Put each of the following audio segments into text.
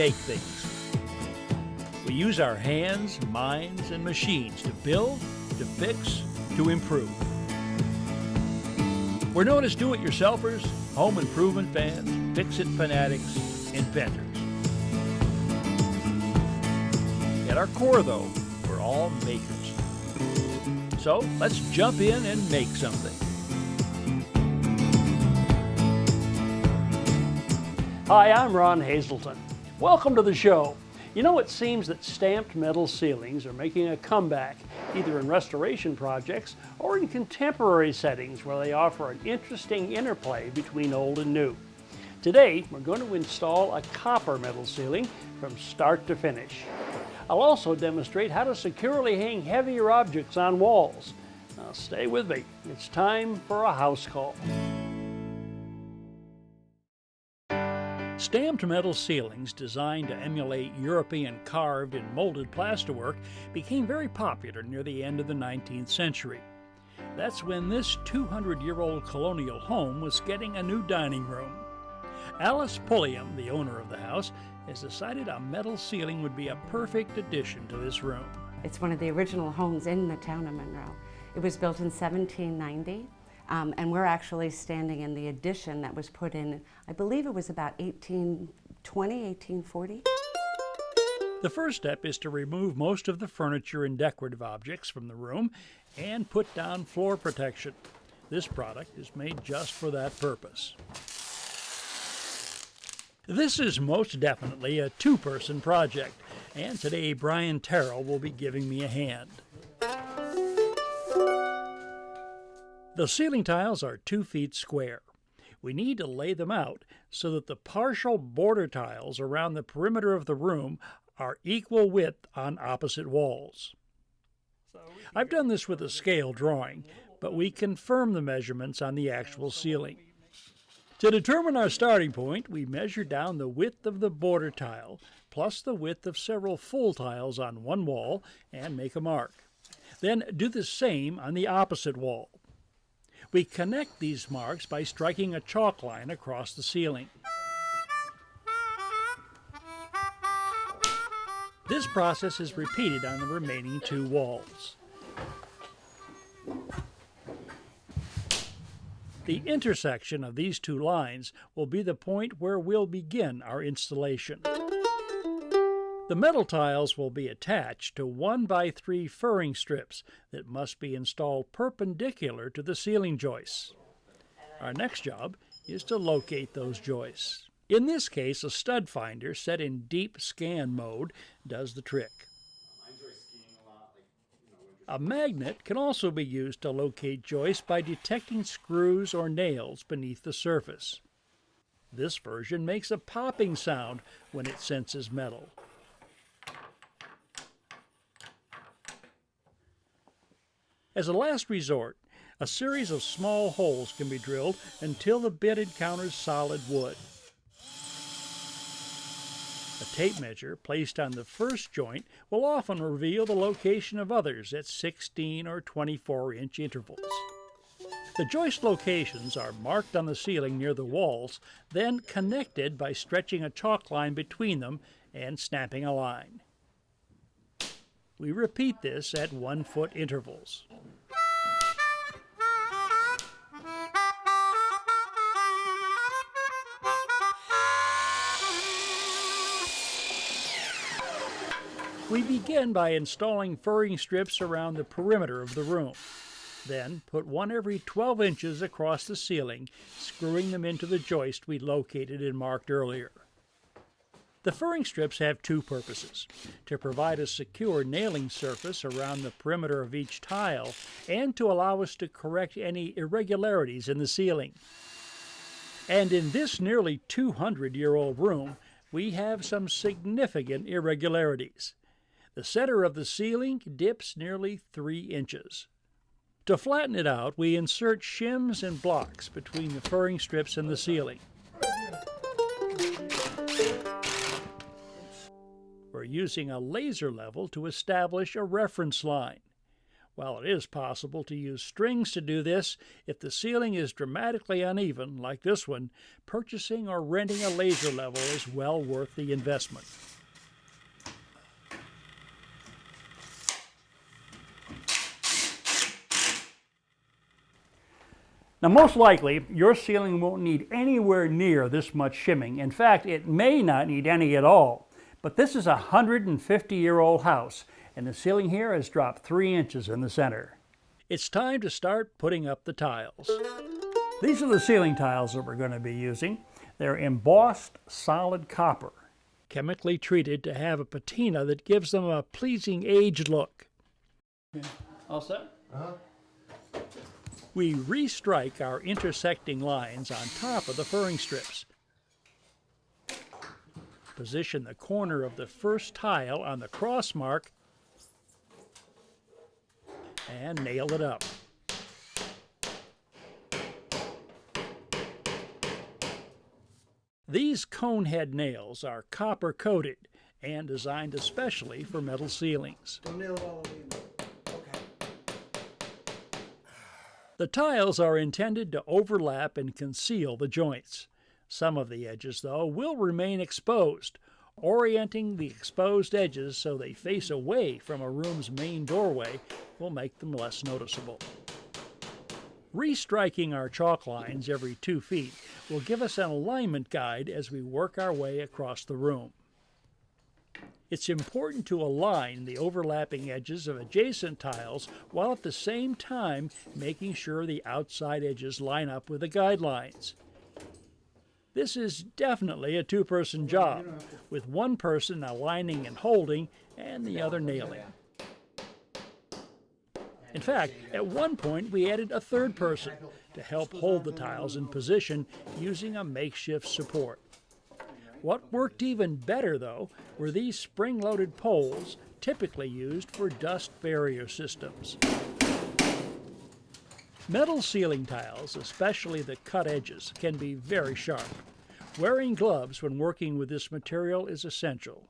make things. We use our hands, minds, and machines to build, to fix, to improve. We're known as do-it-yourselfers, home improvement fans, fix-it fanatics, inventors. At our core, though, we're all makers. So let's jump in and make something. Hi, I'm Ron Hazelton. Welcome to the show. You know, it seems that stamped metal ceilings are making a comeback, either in restoration projects or in contemporary settings where they offer an interesting interplay between old and new. Today, we're going to install a copper metal ceiling from start to finish. I'll also demonstrate how to securely hang heavier objects on walls. Now stay with me. It's time for a house call. Stamped metal ceilings designed to emulate European carved and molded plasterwork became very popular near the end of the 19th century. That's when this 200-year-old colonial home was getting a new dining room. Alice Pulliam, the owner of the house, has decided a metal ceiling would be a perfect addition to this room. It's one of the original homes in the town of Monroe. It was built in 1790, and we're actually standing in the addition that was put in, I believe it was about 1820, 1840. The first step is to remove most of the furniture and decorative objects from the room and put down floor protection. This product is made just for that purpose. This is most definitely a two-person project, and today Brian Terrell will be giving me a hand. The ceiling tiles are 2 feet square. We need to lay them out so that the partial border tiles around the perimeter of the room are equal width on opposite walls. I've done this with a scale drawing, but we confirm the measurements on the actual ceiling. To determine our starting point, we measure down the width of the border tile, plus the width of several full tiles on one wall, and make a mark. Then do the same on the opposite wall. We connect these marks by striking a chalk line across the ceiling. This process is repeated on the remaining 2 walls. The intersection of these 2 lines will be the point where we'll begin our installation. The metal tiles will be attached to 1x3 furring strips that must be installed perpendicular to the ceiling joists. Our next job is to locate those joists. In this case, a stud finder set in deep scan mode does the trick. A magnet can also be used to locate joists by detecting screws or nails beneath the surface. This version makes a popping sound when it senses metal. As a last resort, a series of small holes can be drilled until the bit encounters solid wood. A tape measure placed on the first joint will often reveal the location of others at 16 or 24-inch intervals. The joist locations are marked on the ceiling near the walls, then connected by stretching a chalk line between them and snapping a line. We repeat this at 1-foot intervals. We begin by installing furring strips around the perimeter of the room. Then put one every 12 inches across the ceiling, screwing them into the joist we located and marked earlier. The furring strips have 2 purposes: to provide a secure nailing surface around the perimeter of each tile and to allow us to correct any irregularities in the ceiling. And in this nearly 200-year-old room, we have some significant irregularities. The center of the ceiling dips nearly 3 inches. To flatten it out, we insert shims and blocks between the furring strips and the ceiling. We're using a laser level to establish a reference line. While it is possible to use strings to do this, if the ceiling is dramatically uneven, like this one, purchasing or renting a laser level is well worth the investment. Now, most likely, your ceiling won't need anywhere near this much shimming. In fact, it may not need any at all. But this is a 150-year-old house, and the ceiling here has dropped 3 inches in the center. It's time to start putting up the tiles. These are the ceiling tiles that we're going to be using. They're embossed solid copper. Chemically treated to have a patina that gives them a pleasing aged look. Okay. All set? We restrike our intersecting lines on top of the furring strips. Position the corner of the first tile on the cross mark and nail it up. These cone head nails are copper coated and designed especially for metal ceilings. Don't nail it all the way in. Okay. The tiles are intended to overlap and conceal the joints. Some of the edges, though, will remain exposed. Orienting the exposed edges so they face away from a room's main doorway will make them less noticeable. Restriking our chalk lines every 2 feet will give us an alignment guide as we work our way across the room. It's important to align the overlapping edges of adjacent tiles while at the same time making sure the outside edges line up with the guidelines. This is definitely a 2-person job, with one person aligning and holding and the other nailing. In fact, at one point we added a 3rd person to help hold the tiles in position using a makeshift support. What worked even better, though, were these spring-loaded poles typically used for dust barrier systems. Metal ceiling tiles, especially the cut edges, can be very sharp. Wearing gloves when working with this material is essential.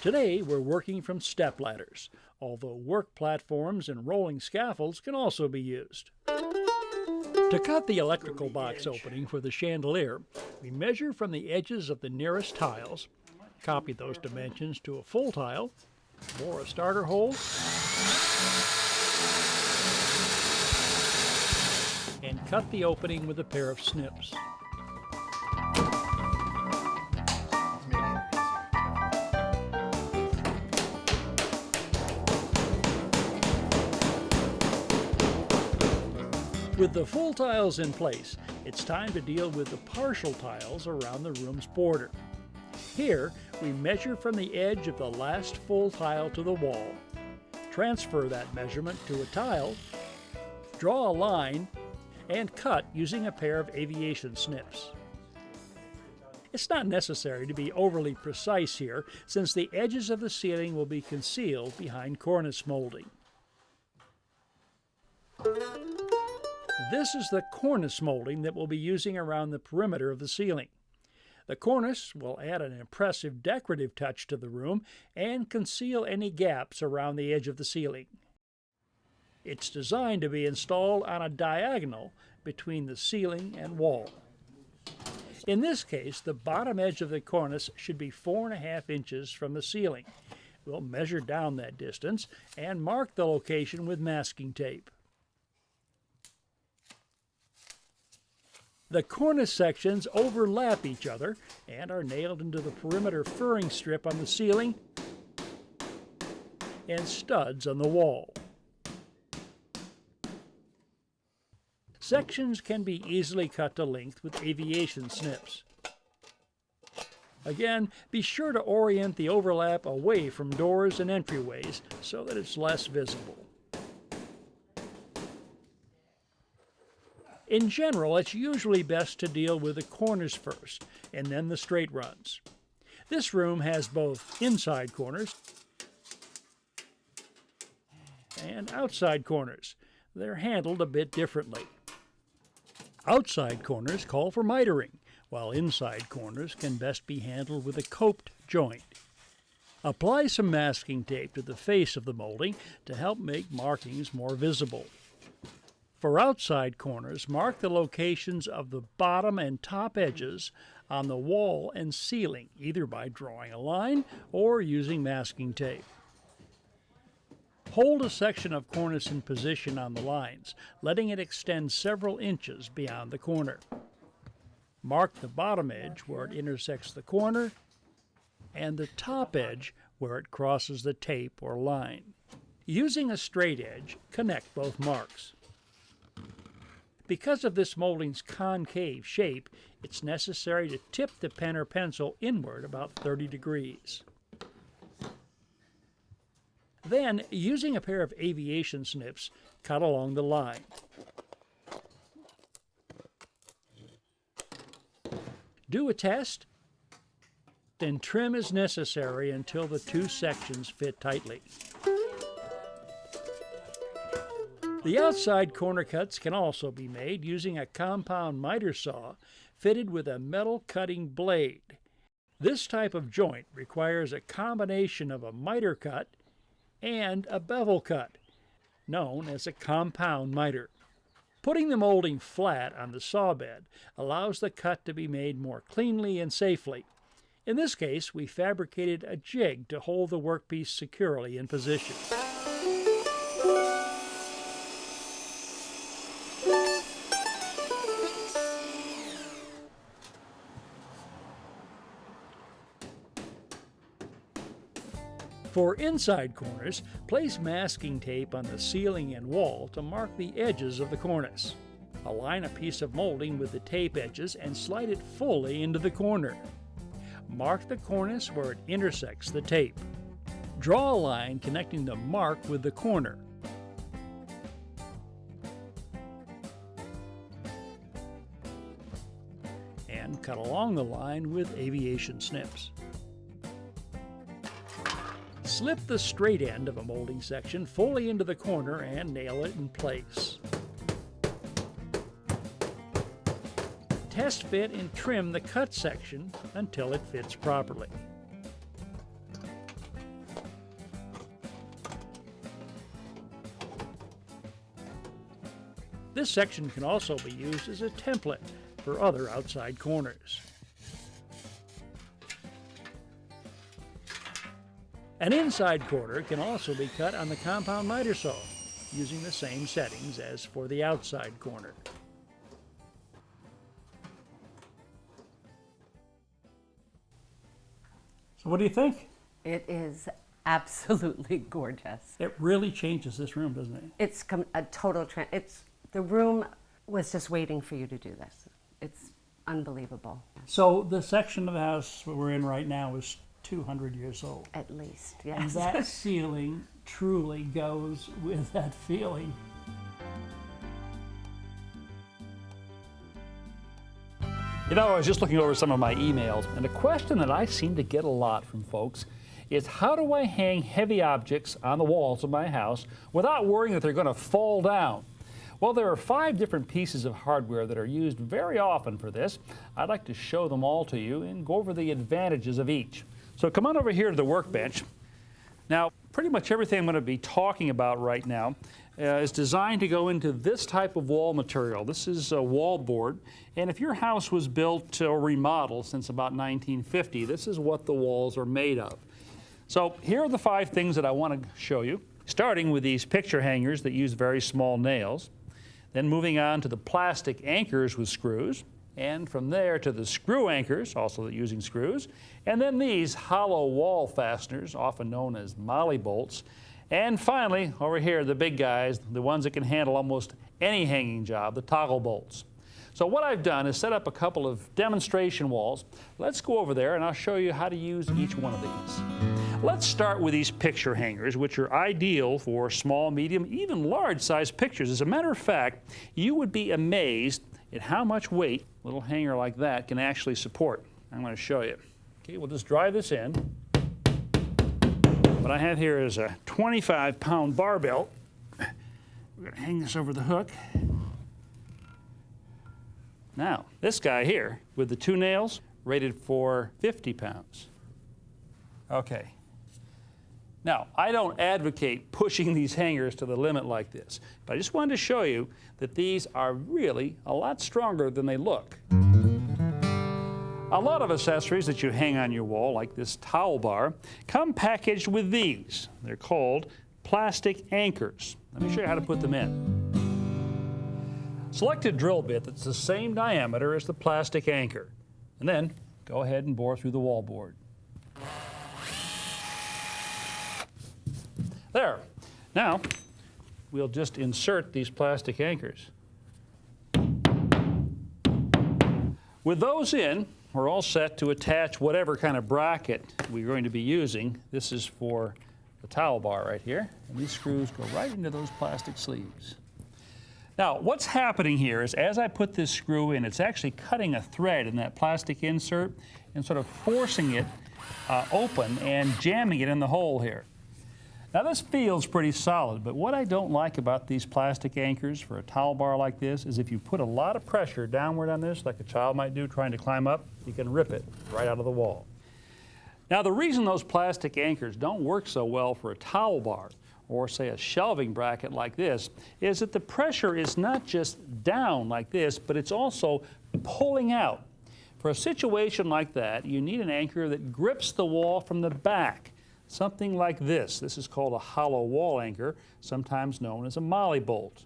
Today, we're working from step ladders, although work platforms and rolling scaffolds can also be used. To cut the electrical box opening for the chandelier, we measure from the edges of the nearest tiles, copy those dimensions to a full tile, bore a starter hole, and cut the opening with a pair of snips. With the full tiles in place, it's time to deal with the partial tiles around the room's border. Here, we measure from the edge of the last full tile to the wall, transfer that measurement to a tile, draw a line, and cut using a pair of aviation snips. It's not necessary to be overly precise here, since the edges of the ceiling will be concealed behind cornice molding. This is the cornice molding that we'll be using around the perimeter of the ceiling. The cornice will add an impressive decorative touch to the room and conceal any gaps around the edge of the ceiling. It's designed to be installed on a diagonal between the ceiling and wall. In this case, the bottom edge of the cornice should be 4.5 inches from the ceiling. We'll measure down that distance and mark the location with masking tape. The cornice sections overlap each other and are nailed into the perimeter furring strip on the ceiling and studs on the wall. Sections can be easily cut to length with aviation snips. Again, be sure to orient the overlap away from doors and entryways so that it's less visible. In general, it's usually best to deal with the corners first, and then the straight runs. This room has both inside corners and outside corners. They're handled a bit differently. Outside corners call for mitering, while inside corners can best be handled with a coped joint. Apply some masking tape to the face of the molding to help make markings more visible. For outside corners, mark the locations of the bottom and top edges on the wall and ceiling, either by drawing a line or using masking tape. Hold a section of cornice in position on the lines, letting it extend several inches beyond the corner. Mark the bottom edge where it intersects the corner and the top edge where it crosses the tape or line. Using a straight edge, connect both marks. Because of this molding's concave shape, it's necessary to tip the pen or pencil inward about 30 degrees. Then, using a pair of aviation snips, cut along the line. Do a test, then trim as necessary until the two sections fit tightly. The outside corner cuts can also be made using a compound miter saw fitted with a metal cutting blade. This type of joint requires a combination of a miter cut and a bevel cut, known as a compound miter. Putting the molding flat on the saw bed allows the cut to be made more cleanly and safely. In this case, we fabricated a jig to hold the workpiece securely in position. For inside corners, place masking tape on the ceiling and wall to mark the edges of the cornice. Align a piece of molding with the tape edges and slide it fully into the corner. Mark the cornice where it intersects the tape. Draw a line connecting the mark with the corner. And cut along the line with aviation snips. Slip the straight end of a molding section fully into the corner and nail it in place. Test fit and trim the cut section until it fits properly. This section can also be used as a template for other outside corners. An inside corner can also be cut on the compound miter saw, using the same settings as for the outside corner. So what do you think? It is absolutely gorgeous. It really changes this room, doesn't it? It's a total the room was just waiting for you to do this. It's unbelievable. So the section of the house we're in right now is 200 years old. At least, And yes. that ceiling truly goes with that feeling. You know, I was just looking over some of my emails, and a question that I seem to get a lot from folks is, how do I hang heavy objects on the walls of my house without worrying that they're going to fall down? Well, there are 5 different pieces of hardware that are used very often for this. I'd like to show them all to you and go over the advantages of each. So come on over here to the workbench. Now, pretty much everything I'm going to be talking about right now is designed to go into this type of wall material. This is a wall board, and if your house was built or remodeled since about 1950, this is what the walls are made of. So here are the 5 things that I want to show you, starting with these picture hangers that use very small nails, then moving on to the plastic anchors with screws, and from there to the screw anchors, also using screws, and then these hollow wall fasteners, often known as molly bolts, and finally, over here, the big guys, the ones that can handle almost any hanging job, the toggle bolts. So what I've done is set up a couple of demonstration walls. Let's go over there and I'll show you how to use each one of these. Let's start with these picture hangers, which are ideal for small, medium, even large-sized pictures. As a matter of fact, you would be amazed at how much weight a little hanger like that can actually support. I'm going to show you. Okay, we'll just drive this in. What I have here is a 25-pound barbell. We're going to hang this over the hook. Now, this guy here, with the 2 nails, rated for 50 pounds. Okay, Now, I don't advocate pushing these hangers to the limit like this, but I just wanted to show you that these are really a lot stronger than they look. A lot of accessories that you hang on your wall, like this towel bar, come packaged with these. They're called plastic anchors. Let me show you how to put them in. Select a drill bit that's the same diameter as the plastic anchor, and then go ahead and bore through the wall board. There. Now, we'll just insert these plastic anchors. With those in, we're all set to attach whatever kind of bracket we're going to be using. This is for the towel bar right here, and these screws go right into those plastic sleeves. Now, what's happening here is as I put this screw in, it's actually cutting a thread in that plastic insert and sort of forcing it open and jamming it in the hole here. Now, this feels pretty solid, but what I don't like about these plastic anchors for a towel bar like this is if you put a lot of pressure downward on this, like a child might do trying to climb up, you can rip it right out of the wall. Now, the reason those plastic anchors don't work so well for a towel bar or say a shelving bracket like this is that the pressure is not just down like this, but it's also pulling out. For a situation like that, you need an anchor that grips the wall from the back. Something like this. This is called a hollow wall anchor, sometimes known as a molly bolt.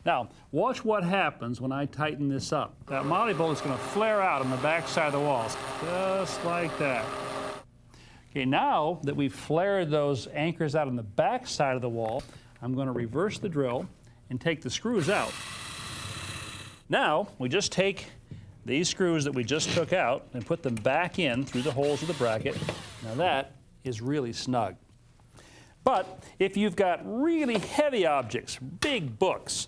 Now, watch what happens when I tighten this up. That molly bolt is going to flare out on the back side of the walls, just like that. Okay, now that we've flared those anchors out on the back side of the wall, I'm going to reverse the drill and take the screws out. Now, we just take these screws that we just took out and put them back in through the holes of the bracket. Now that is really snug. But if you've got really heavy objects, big books,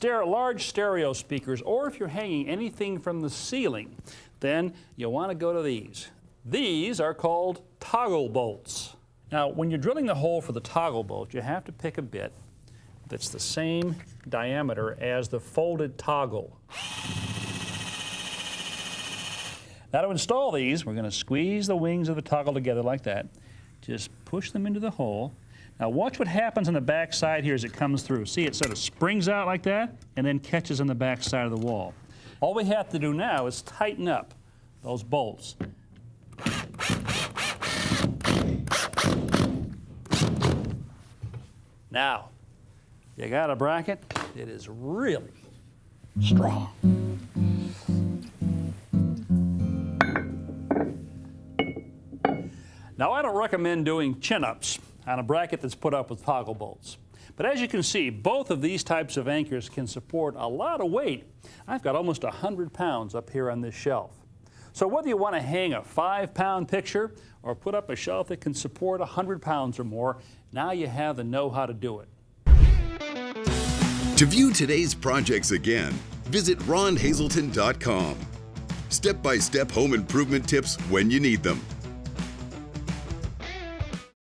large stereo speakers, or if you're hanging anything from the ceiling, then you'll want to go to these. These are called toggle bolts. Now, when you're drilling the hole for the toggle bolt, you have to pick a bit that's the same diameter as the folded toggle. Now, to install these, we're going to squeeze the wings of the toggle together like that. Just push them into the hole. Now, watch what happens on the back side here as it comes through. See, it sort of springs out like that and then catches on the back side of the wall. All we have to do now is tighten up those bolts. Now, you got a bracket that is really strong. Now, I don't recommend doing chin-ups on a bracket that's put up with toggle bolts. But as you can see, both of these types of anchors can support a lot of weight. I've got almost 100 pounds up here on this shelf. So whether you want to hang a 5-pound picture or put up a shelf that can support 100 pounds or more, now you have the know-how to do it. To view today's projects again, visit ronhazelton.com. Step-by-step home improvement tips when you need them.